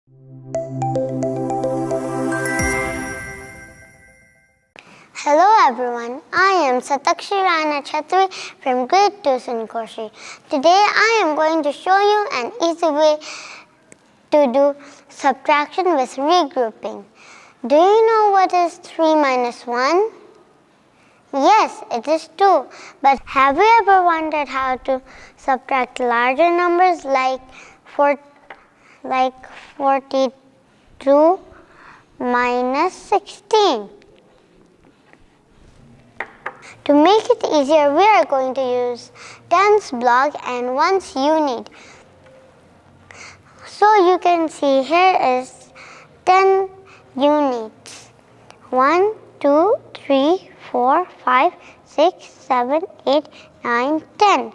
Hello everyone, I am Sataksi Rana Chhetri from grade 2 Sunikoshi. Today I am going to show you an easy way to do subtraction with regrouping. Do you know what is 3 minus 1? Yes, it is 2. But have you ever wondered how to subtract larger numbers like 42 minus 16? To make it easier, we are going to use tens block and ones unit. So you can see here is 10 units. 1, 2, 3, 4, 5, 6, 7, 8, 9, 10.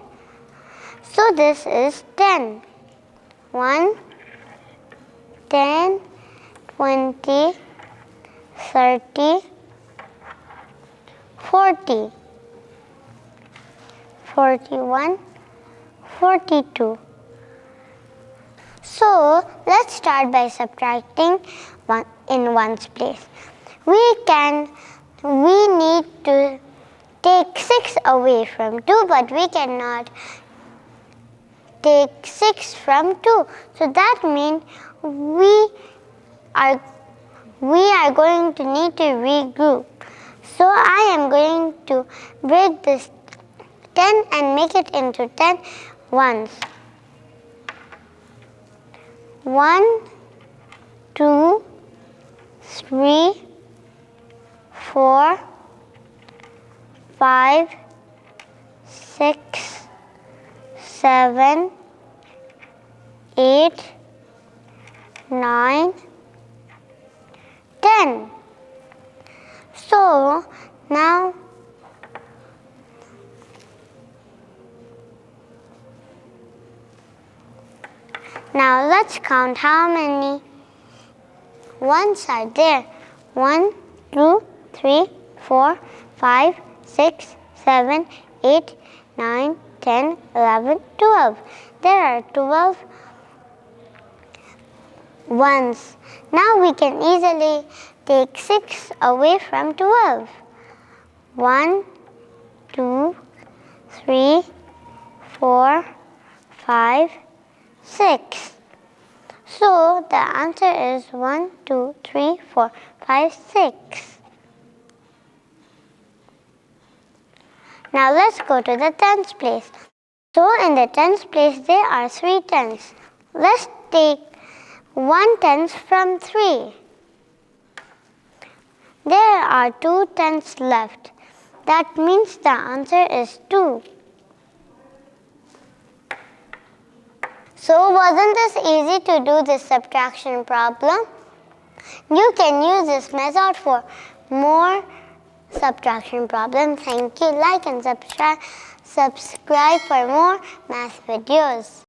So this is 10. 1, 10, 20, 30, 40, 41, 42. So let's start by subtracting in ones place. We need to take 6 away from 2, but we cannot take 6 from 2. So that means we are going to need to regroup. So I am going to break this 10 and make it into 10 ones. 1, 2, 3, 4, 5, 6, 7, 8, 9, 10. So now let's count how many ones are there. 1, 2, 3, 4, 5, 6, 7, 8, 9, 10, 11, 12. There are 12 ones. Now we can easily take 6 away from 12. 1, 2, 3, 4, 5, 6. So the answer is 1, 2, 3, 4, 5, 6. Now let's go to the tens place. So in the tens place there are 3 tens. Let's take 1 tens from 3. There are 2 tens left. That means the answer is 2. So wasn't this easy to do this subtraction problem? You can use this method for more subtraction problems. Thank you. Like and subscribe for more math videos.